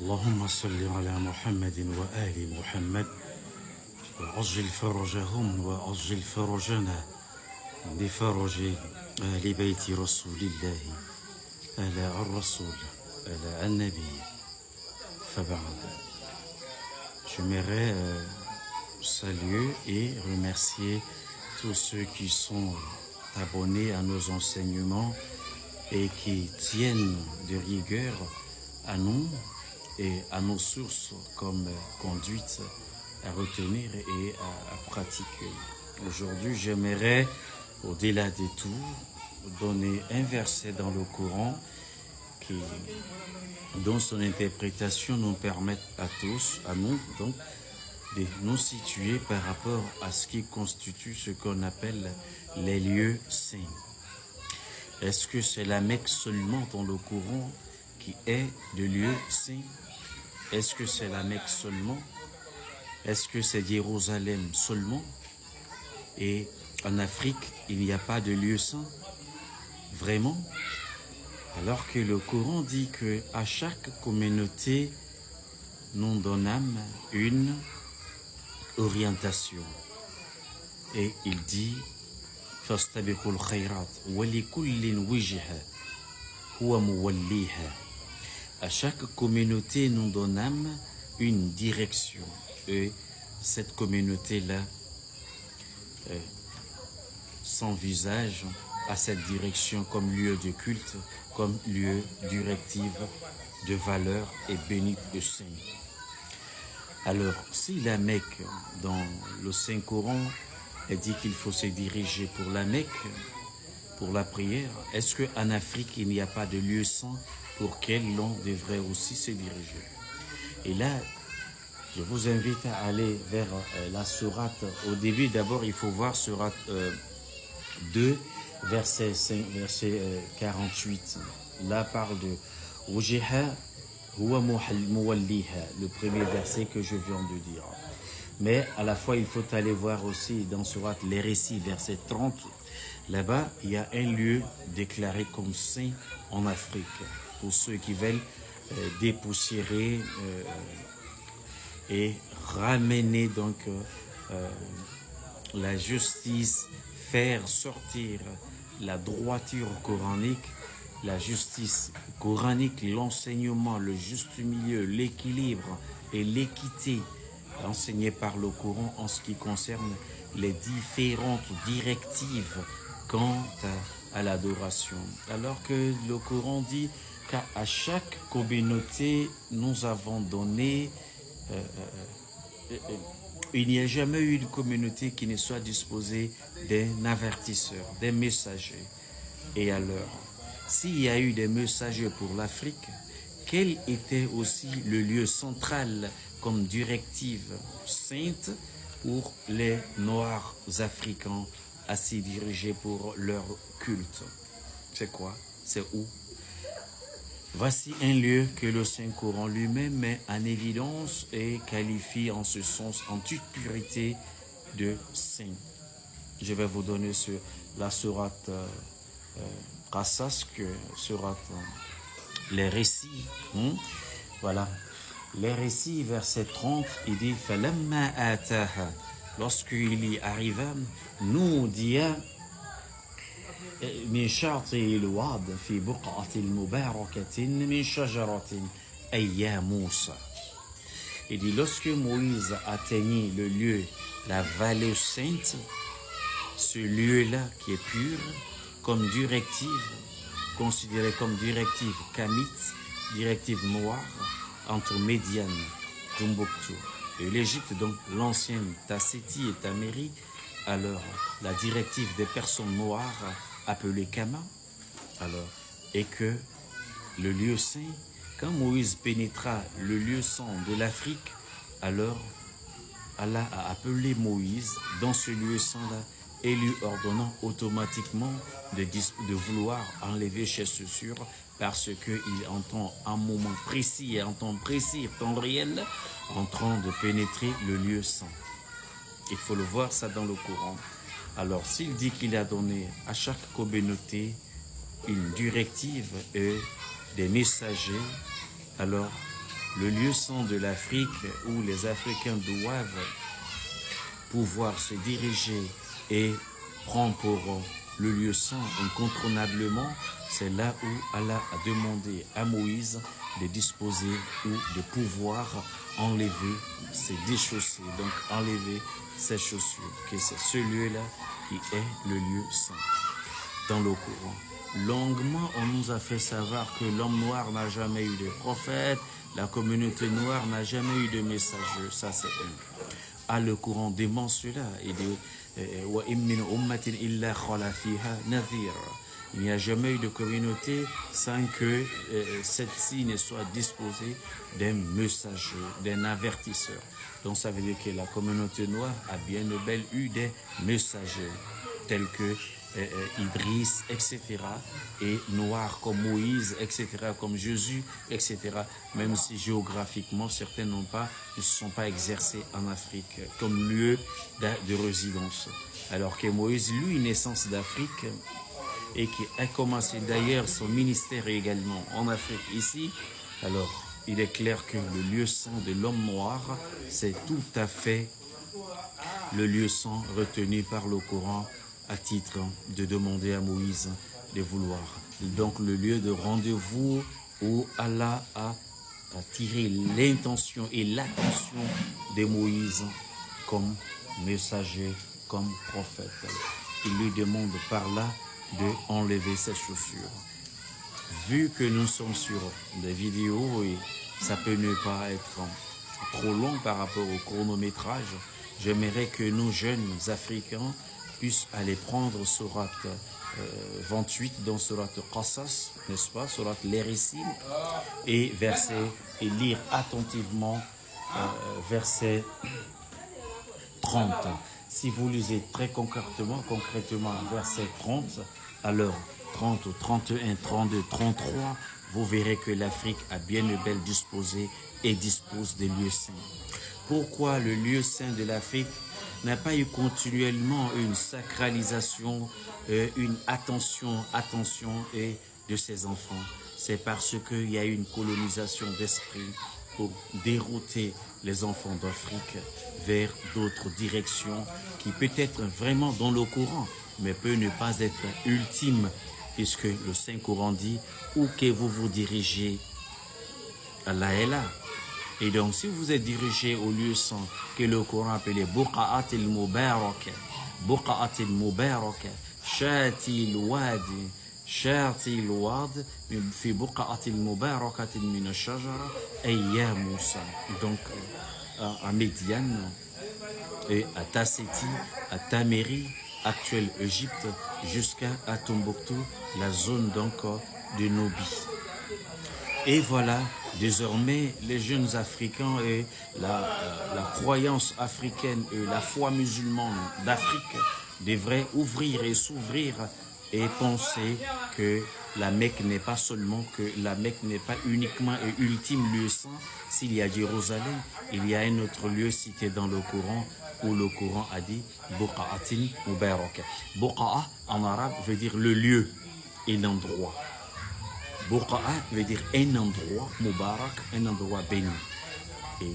اللهم صل على محمد وآل محمد وعجل فرجهم وعجل فرجنا بفرج آل بيت رسول الله آل الرسول آل النبي فبعد. J'aimerais saluer et remercier tous ceux qui sont abonnés à nos enseignements et qui tiennent de rigueur à nous et à nos sources comme conduite à retenir et à pratiquer. Aujourd'hui, j'aimerais, au-delà de tout, donner un verset dans le Coran dont son interprétation nous permet à tous, à nous, donc, de nous situer par rapport à ce qui constitue ce qu'on appelle les lieux saints. Est-ce que c'est la Mecque seulement dans le Coran qui est de lieux saints? Est-ce que c'est la Mecque seulement? Est-ce que c'est Jérusalem seulement? Et en Afrique, il n'y a pas de lieu saint? Vraiment? Alors que le Coran dit qu'à chaque communauté, nous donnons une orientation. Et il dit فاستبقوا الخيرات ولكل وجهة هو موليها. À chaque communauté, nous donnons une direction. Et cette communauté-là s'envisage à cette direction comme lieu de culte, comme lieu directif de valeur et bénite de saint. Alors, si la Mecque, dans le Saint-Coran, elle dit qu'il faut se diriger pour la Mecque, pour la prière, est-ce qu'en Afrique, il n'y a pas de lieu saint pour lequel l'on devrait aussi se diriger? Et là, je vous invite à aller vers la sourate. Au début, d'abord, il faut voir sourate 2, verset 48. Là, parle de Wujiha huwa muwalliha, le premier verset que je viens de dire. Mais à la fois, il faut aller voir aussi dans sourate les récits, verset 30. Là-bas, il y a un lieu déclaré comme saint en Afrique. Pour ceux qui veulent dépoussiérer et ramener donc la justice, faire sortir la droiture coranique, la justice coranique, l'enseignement, le juste milieu, l'équilibre et l'équité enseigné par le Coran en ce qui concerne les différentes directives quant à l'adoration. Alors que le Coran dit qu'à chaque communauté, nous avons donné il n'y a jamais eu une communauté qui ne soit disposée d'un avertisseur, d'un messager. Et alors, s'il y a eu des messagers pour l'Afrique, quel était aussi le lieu central comme directive sainte pour les Noirs africains à s'y diriger pour leur culte? C'est quoi? C'est où? Voici un lieu que le Saint-Coran lui-même met en évidence et qualifie en ce sens, en toute purité, de saint. Je vais vous donner la sourate Qasas, sourate les récits. Voilà. Les récits, verset 30, il dit « Falamma ataha » lorsqu'il y arriva, nous dia من شاطئ الواد في بقعة مباركة من شجرة أي موسى. Il dit lorsque Moïse atteignit le lieu, la vallée sainte, ce lieu-là qui est pur, comme directive, considéré comme directive kamite, directive noire, entre Médiane, Tombouctou et l'Égypte, donc l'ancienne Tassétie et Tamérie, alors la directive des personnes noires appelé Kama, alors, et que le lieu saint, quand Moïse pénétra le lieu saint de l'Afrique, alors Allah a appelé Moïse dans ce lieu saint-là et lui ordonnant automatiquement de vouloir enlever ses chaussures parce qu'il entend un moment précis et un temps précis, temps réel, en train de pénétrer le lieu saint. Il faut le voir ça dans le Coran. Alors, s'il dit qu'il a donné à chaque communauté une directive et des messagers, alors le lieu saint de l'Afrique où les Africains doivent pouvoir se diriger et prendre pour le lieu saint incontournablement, c'est là où Allah a demandé à Moïse de disposer ou de pouvoir enlever ses déchaussés, donc enlever ses chaussures, que c'est ce lieu-là qui est le lieu saint. Dans le Coran, longuement on nous a fait savoir que l'homme noir n'a jamais eu de prophète, la communauté noire n'a jamais eu de messager, ça c'est un. Ah, le Coran dément cela, il dit il n'y a jamais eu de communauté sans que celle-ci ne soit disposée d'un messager, d'un avertisseur. Donc ça veut dire que la communauté noire a bien de belle eu des messagers tels que Idriss, etc. et noirs comme Moïse, etc., comme Jésus, etc. Même si géographiquement, certains ne se sont pas exercés en Afrique comme lieu de résidence. Alors que Moïse, lui, naissance d'Afrique, et qui a commencé d'ailleurs son ministère également en Afrique ici, alors il est clair que le lieu saint de l'homme noir, c'est tout à fait le lieu saint retenu par le Coran à titre de demander à Moïse de vouloir. Donc le lieu de rendez-vous où Allah a tiré l'intention et l'attention de Moïse comme messager, comme prophète. Il lui demande par là de enlever ses chaussures. Vu que nous sommes sur des vidéos et ça peut ne pas être trop long par rapport au chronométrage, j'aimerais que nos jeunes Africains puissent aller prendre Surat 28 dans Surat Qasas, n'est-ce pas, Surat l'Hérécile, et lire attentivement verset 30. Si vous lisez très concrètement verset 30, alors 30, 31, 32, 33, vous verrez que l'Afrique a bien de belles disposées et dispose des lieux saints. Pourquoi le lieu saint de l'Afrique n'a pas eu continuellement une sacralisation, une attention de ses enfants? C'est parce qu'il y a eu une colonisation d'esprit pour dérouter les enfants d'Afrique vers d'autres directions qui peut être vraiment dans le Coran, mais peut ne pas être ultime, puisque le Saint-Coran dit « Où que vous vous dirigez, Allah est là ». Et donc, si vous êtes dirigé au lieu saint que le Coran appelle Buqa'at al-Mubaraka, Buqa'at al-Mubaraka, Shati al-Wadi, Shati al-Wad, fi Buqa'at al-Mubaraka min ash-Shajara, Ayya Moussa. Donc, à Médiane, et à Tasseti, à Taméri, actuelle Égypte, jusqu'à Tombouctou, la zone donc de Nubie. Et voilà, désormais, les jeunes Africains et la croyance africaine et la foi musulmane d'Afrique devraient ouvrir et s'ouvrir et penser que la Mecque n'est pas uniquement et ultime lieu saint. S'il y a Jérusalem, il y a un autre lieu cité dans le Coran où le Coran a dit Buqa'atin Mubaraka. Buqa'a en arabe veut dire le lieu et l'endroit. Buqa'a veut dire un endroit, Mubarak, un endroit béni. Et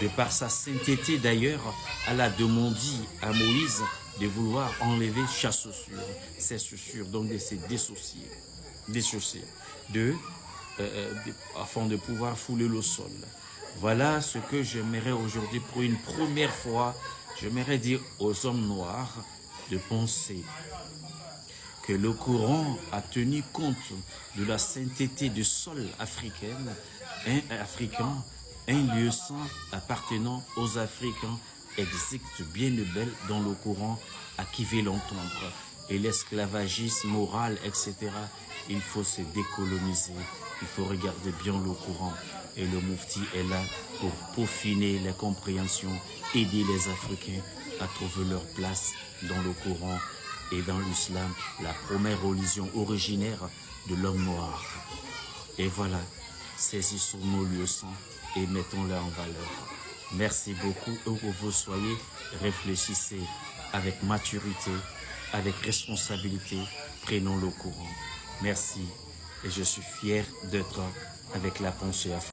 de par sa sainteté d'ailleurs, Allah a demandé à Moïse de vouloir enlever ses chaussures, donc de se dissocier, afin de pouvoir fouler le sol. Voilà ce que j'aimerais aujourd'hui, pour une première fois, j'aimerais dire aux hommes noirs de penser que le Coran a tenu compte de la sainteté du sol africain, un lieu saint appartenant aux Africains existe bien de belle dans le Coran, à qui veut l'entendre. Et l'esclavagisme moral, etc., il faut se décoloniser, il faut regarder bien le Coran. Et le Moufti est là pour peaufiner les compréhensions, aider les Africains à trouver leur place dans le Coran et dans l'islam, la première religion originaire de l'homme noir. Et voilà, saisissons nos lieux saints et mettons-les en valeur. Merci beaucoup, où que vous soyez, réfléchissez avec maturité, avec responsabilité, prenons le courant. Merci et je suis fier d'être avec la pensée africaine.